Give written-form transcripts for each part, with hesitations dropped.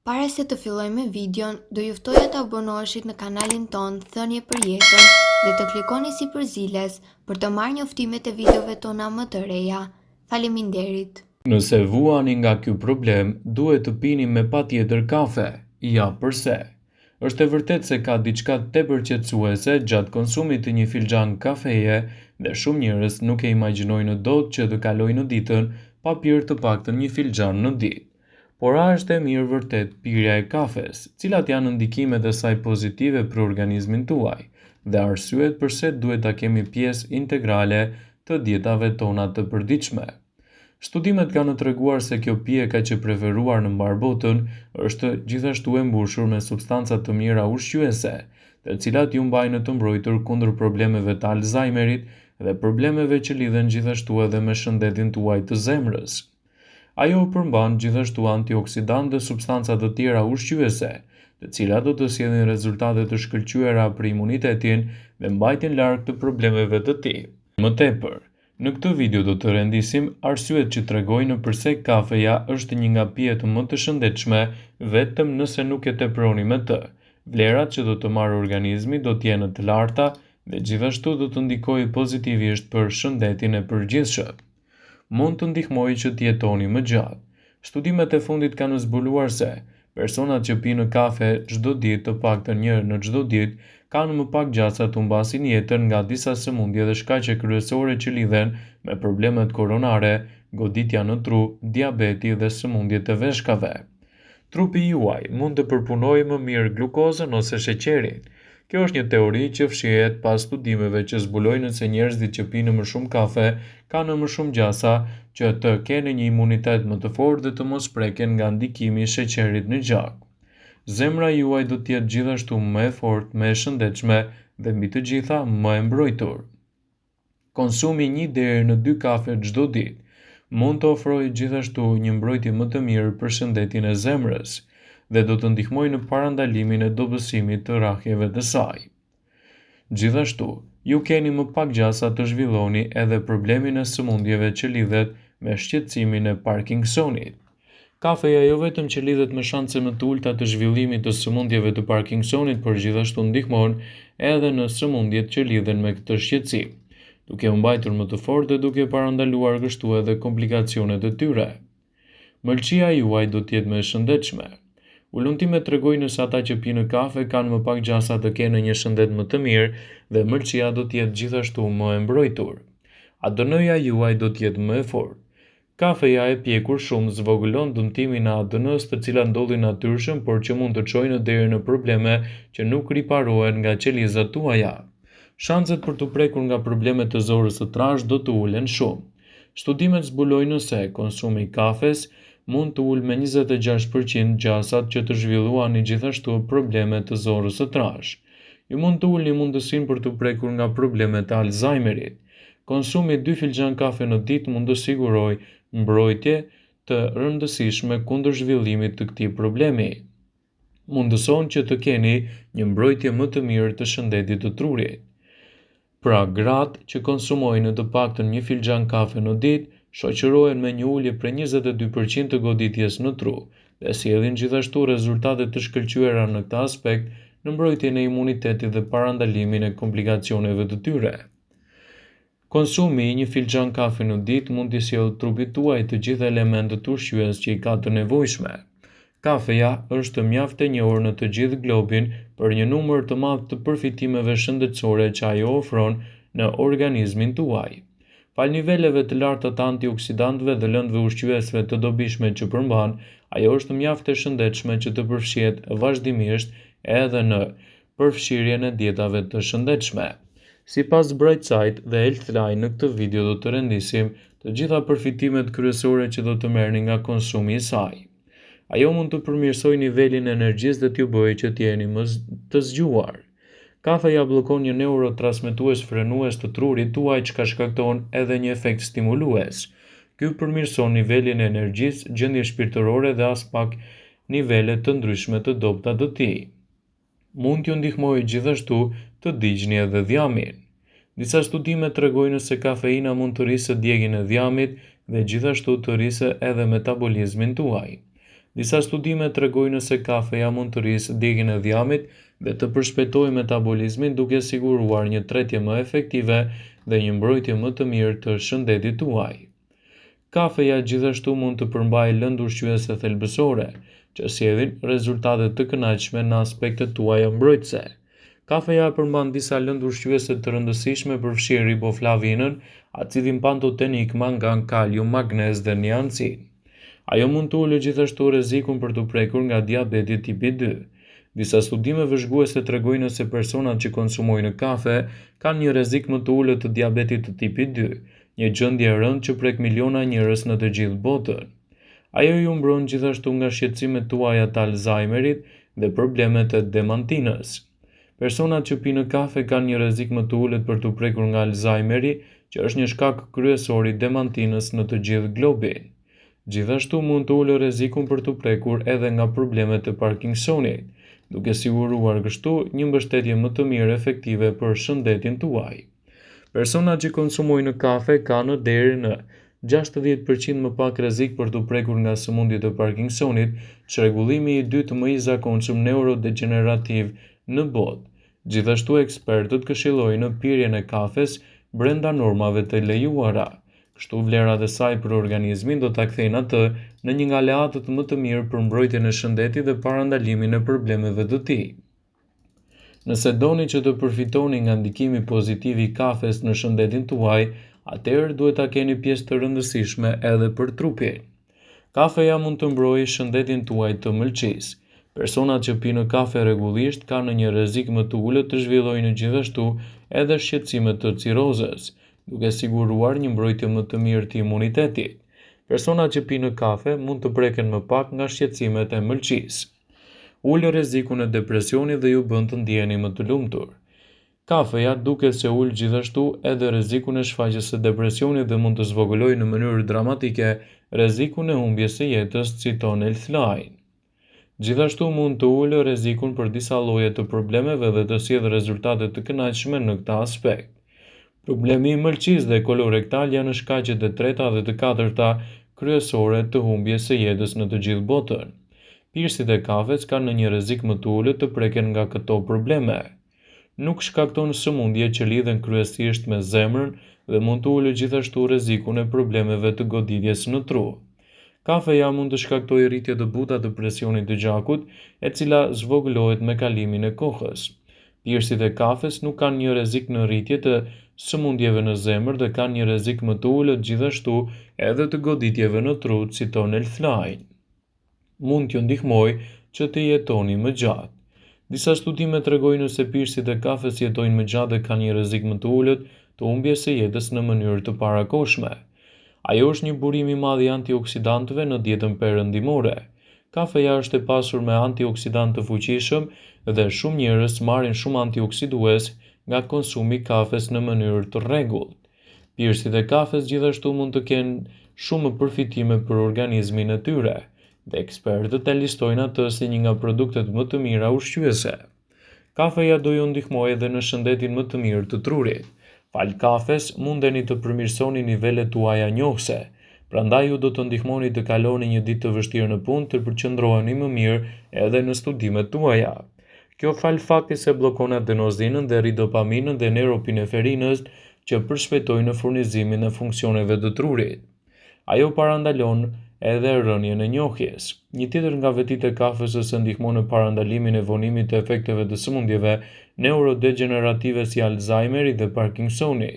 Para se të fillojmë me videon, do ju ftoja të abonoheshit në kanalin ton Thënie për Jetën dhe të klikoni si përziles për të marrë njoftimet e videove tona më të reja. Faleminderit. Nëse vuani nga ky problem, duhet të pini me patjetër kafe. Ja pse. Është e vërtetë se ka diçka tepër qetësuese gjatë konsumit të një filxhan kafeje dhe shumë njerëz nuk e imagjinojnë dot që të kalojnë ditën pa pirë të paktën një filxhan në ditë. Por a është e mirë vërtet pirja e kafes? Cilat janë ndikimet e saj pozitive për organizmin tuaj? Dhe arsyet pse duhet ta kemi pjesë integrale të dietave tona të përditshme? Studimet kanë treguar se kjo pije kaq e preferuar në mbar botën është gjithashtu e mbushur me substanca të mira ushqyese, të cilat ju mbajnë të mbrojtur kundër problemeve të Alzheimerit dhe problemeve që lidhen gjithashtu edhe me shëndetin tuaj të zemrës. Ajo përmban gjithashtu antioksidantë dhe substanca të tjera ushqyese, të cilat do të sjellin rezultate të shkëlqyera për imunitetin dhe mbajtjen larg të problemeve të tij. Më tepër, në këtë video do të rendisim arsyet që tregojnë pse kafeja është një nga pijet më të shëndetshme vetëm nëse nuk e teproni me të. Vlerat që do të marrë organizmi do të jenë të larta dhe gjithashtu do të ndikojë pozitivisht për shëndetin e përgjithshëm. Mund të ndihmojë që të jetoni më gjatë. Studimet e fundit kanë zbuluar se personat që pinë kafe çdo ditë, të paktën një herë në çdo ditë, kanë më pak gjasa të humbasin jetën nga disa sëmundje dhe shkaqe kryesore që lidhen me problemet koronare, goditja në tru, diabeti dhe sëmundjet e veshkave. Trupi juaj mund të përpunojë më mirë glukozën ose sheqerin. Kjo është një teori që fshihet pas studimeve që zbulojnë se njerëzit që pinë më shumë kafe kanë më shumë gjasa që të kenë një imunitet më të fortë dhe të mos preken nga ndikimi i sheqerit në gjak. Zemra juaj do të jetë gjithashtu më e fortë, më e shëndetshme dhe mbi të gjitha më e mbrojtur. Konsumi 1 deri në 2 kafe çdo ditë mund të ofrojë gjithashtu një mbrojtje më të mirë për shëndetin e zemrës dhe do të ndihmojë në parandalimin e dobësimit të rrahjeve të saj. Gjithashtu, ju keni më pak gjasa të zhvilloni edhe problemin e sëmundjeve që lidhet me shqetësimin e Parkinsonit. Kafeja jo vetëm që lidhet me shanse më të ulta të zhvillimit të sëmundjeve të Parkinsonit, por gjithashtu ndihmon edhe në sëmundjet që lidhen me këtë shqetësim, duke u mbajtur më të fortë dhe duke parandaluar kështu edhe komplikacionet e tyre. Mëlçia juaj do të jetë më e shëndetshme. Ullumtimet tregojnë se ata që pinë kafe kanë më pak gjasa të kenë një shëndet më të mirë dhe mëlçia do të jetë gjithashtu më e mbrojtur. ADN-ja juaj do të jetë më e fortë. Kafeja e pjekur shumë zvogëlon dëmtimin e ADN-s, të cilat ndodhin natyrshëm, por që mund të çojnë deri në probleme që nuk riparohen nga qelizat tuaja. Shanset për të prekur nga problemet të zorës së trashë do të ulen shumë. Studimet zbulojnë se konsumi i kafes mund të ulë me 26% gjasat që të zhvilluani gjithashtu probleme të zorës së trashë. Ju mund të ulni mundësinë për të prekur nga problemet e Alzheimerit. Konsumi 2 filxhan kafe në ditë mund të sigurojë mbrojtje të rëndësishme kundër zhvillimit të këtij problemi. Mundëson që të keni një mbrojtje më të mirë të shëndetit të trurit. Pra, gratë që konsumojnë të paktën një filxhan kafe në ditë shoqërohen me një ulje prej 22% të goditjes në tru dhe sjellin gjithashtu rezultate të shkëlqyera në këtë aspekt në mbrojtjen e imunitetit dhe parandalimin e komplikacioneve të tyre. Konsumi 1 filxhan kafe në ditë mund t'i sjellë trupit tuaj të gjitha elementet ushqyes që i ka të nevojshme. Kafeja është mjaft e njohur në të gjithë globin për një numër të madh të përfitimeve shëndetësore që ajo ofron në organizmin tuaj. Fal niveleve të larta të antioksidantëve dhe lëndëve ushqyesve të dobishme që përmban, ajo është mjaft e shëndetshme që të përfshihet vazhdimisht edhe në përfshirjen e dietave të shëndetshme. Sipas Bright Side dhe Healthline, në këtë video do të rendisim të gjitha përfitimet kryesore që do të merrni nga konsumi i saj. Ajo mund të përmirësojë nivelin e energjisë dhe t'ju bëjë që t'jeni më të zgjuar. Kafeja bllokon një neurotransmetues frenues të trurit tuaj që shkakton edhe një efekt stimulues. Ky përmirëson nivelin e energjisë, gjendjen shpirtërore dhe as pak nivele të ndryshme të dobta të tij. Mund t'ju ndihmojë gjithashtu të digjni edhe dhjamin. Disa studime tregojnë se kafeina mund të rrisë djegjen e dhjamit dhe gjithashtu të rrisë edhe metabolizmin tuaj. Disa studime tregojnë se kafeja mund të rrisë djegjen e dhjamit dhe të përshpejtojë metabolizmin duke siguruar një tretje më efektive dhe një mbrojtje më të mirë të shëndetit tuaj. Kafeja gjithashtu mund të përmbajë lëndë ushqyese thelbësore, që sjellin rezultate të kënaqshme në aspektet tuaja mbrojtëse. Kafeja përmban disa lëndë ushqyese të rëndësishme përfshirë riboflavinën, acidin pantotenik, mangan, kalium, magnez dhe niacin. Ajo mund të ulë gjithashtu rrezikun për të prekur nga diabeti tipi 2. Disa studime vëzhguese tregojnë se personat që konsumojnë kafe kanë një rrezik më të ulët të diabetit të tipit 2, një gjendje e rëndë që prek miliona njerëz në të gjithë botën. Ajo ju mbron gjithashtu nga shqetësimet tuaja të Alzheimerit dhe problemet e demantinës. Personat që pinë kafe kanë një rrezik më të ulët për të prekur nga Alzheimeri, që është një shkak kryesor i demantinës në të gjithë globin. Gjithashtu mund të ulë rrezikun për të prekur edhe nga problemet e Parkinsonit, duke siguruar kështu një mbështetje më të mirë efektive për shëndetin tuaj. Personat që konsumojnë kafe kanë deri në 60% më pak rrezik për të prekur nga sëmundjet e Parkinsonit, çrregullimi i dytë më i zakonshëm neurodegenerativ në botë. Gjithashtu ekspertët këshillojnë pirjen e kafes brenda normave të lejuara. Kështu vlerat e saj për organizmin do ta kthejnë atë në një nga aleatët më të mirë për mbrojtjen e shëndetit dhe parandalimin e problemeve të tij. Nëse doni që të përfitoni nga ndikimi pozitiv i kafes në shëndetin tuaj, atëherë duhet ta keni pjesë të rëndësishme edhe për trupin. Kafeja mund të mbrojë shëndetin tuaj të mëlçisë. Personat që pinë kafe rregullisht kanë një rrezik më të ulët të zhvillojnë gjithashtu edhe shqetësime të cirozës, duke siguruar një mbrojtje më të mirë të imunitetit. Personat që pinë kafe mund të preken më pak nga shqetësimet e mëlçisë. Ulë rrezikun e depresionit dhe ju bën të ndjeheni më të lumtur. Kafeja duket se ul gjithashtu edhe rrezikun e shfaqjes së depresionit dhe mund të zvogëlojë në mënyrë dramatike rrezikun e humbjes së jetës, citon Healthline. Gjithashtu mund të ulë rrezikun për disa lloje të problemeve dhe të sjellë rezultate të kënaqshme në këtë aspekt. Problemi i mëlçisë dhe kolorektal janë shkaqet e treta dhe të katërta kryesore të humbjes së jetës në të gjithë botën. Pirësit e kafes kanë një rrezik më të ulët të preken nga këto probleme. Nuk shkakton sëmundje që lidhen kryesisht me zemrën dhe mund të ulë gjithashtu rrezikun e problemeve të goditjes në tru. Kafeja mund të shkaktojë rritje të buta të presionit të gjakut, e cila zvogëlohet me kalimin e kohës. Pirësit e kafes nuk kanë një rrezik në rritje të sëmundjeve në zemër dhe kanë një rrezik më të ulët gjithashtu edhe të goditjeve në tru, citon Healthline. Mund t'ju ndihmojë që të jetoni më gjatë. Disa studime tregojnë se pirësit e kafes jetojnë më gjatë dhe kanë një rrezik më të ulët të humbjes së jetës në mënyrë të parakohshme. Ajo është një burim i madh i antioksidantëve në dietën perëndimore. Kafeja është e pasur me antioksidant të fuqishëm dhe shumë njerëz marrin shumë antioksidues nga konsumi i kafes në mënyrë të rregullt. Pirësit e kafes gjithashtu mund të kenë shumë përfitime për organizmin e tyre, dhe ekspertët e listojnë atë si një nga produktet më të mira ushqyese. Kafeja do ju ndihmojë edhe në shëndetin më të mirë të trurit. Fal kafes, mundeni të përmirësoni nivelet tuaja njohëse, prandaj ju do të ndihmoni të kaloni një ditë të vështirë në punë, të përqendroheni më mirë edhe në studimet tuaja. Kjo fal faktit se bllokon adenozinën dhe rrit dopaminën dhe neuropinefrinën që përshpejtojnë furnizimin e funksioneve të trurit. Ajo parandalon edhe rënien e njohjes. Një tjetër nga vetitë e kafes është se ndihmon në parandalimin e vonimit të efekteve të sëmundjeve neurodegenerative si Alzheimeri dhe Parkinsoni.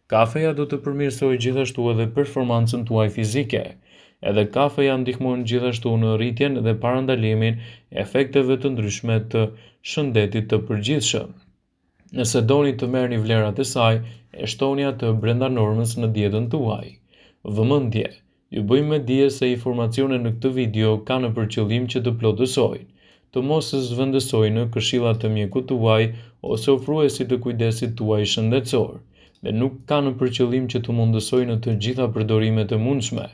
Kafeja do të përmirësojë gjithashtu edhe performancën tuaj fizike. Edhe kafeja ndihmon gjithashtu në rritjen dhe parandalimin e efekteve të ndryshme të shëndetit të përgjithshëm. Nëse doni të merrni vlerat e saj, e shtoni atë brenda normës në dietën tuaj. Vëmendje. Ju bëjmë me dije se informacionet në këtë video kanë për qëllim që të plotësojnë, të mos zhvendësojnë këshillat të mjekut tuaj ose ofruesit të kujdesit tuaj shëndetësor, dhe nuk kanë për qëllim që të mundësojnë të gjitha përdorimet e mundshme,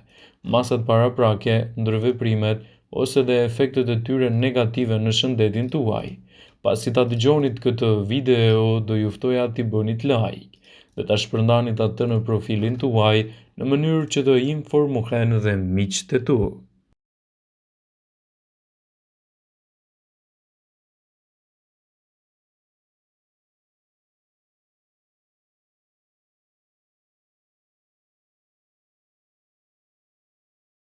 masat paraprake, ndërveprimet ose dhe efektet e tyre negative në shëndetin tuaj. Pasi ta dëgjonit këtë video, do ju ftoja t'i bënit like dhe ta shpërndanit atë në profilin tuaj në mënyrë që të informohen dhe miqtë e tu.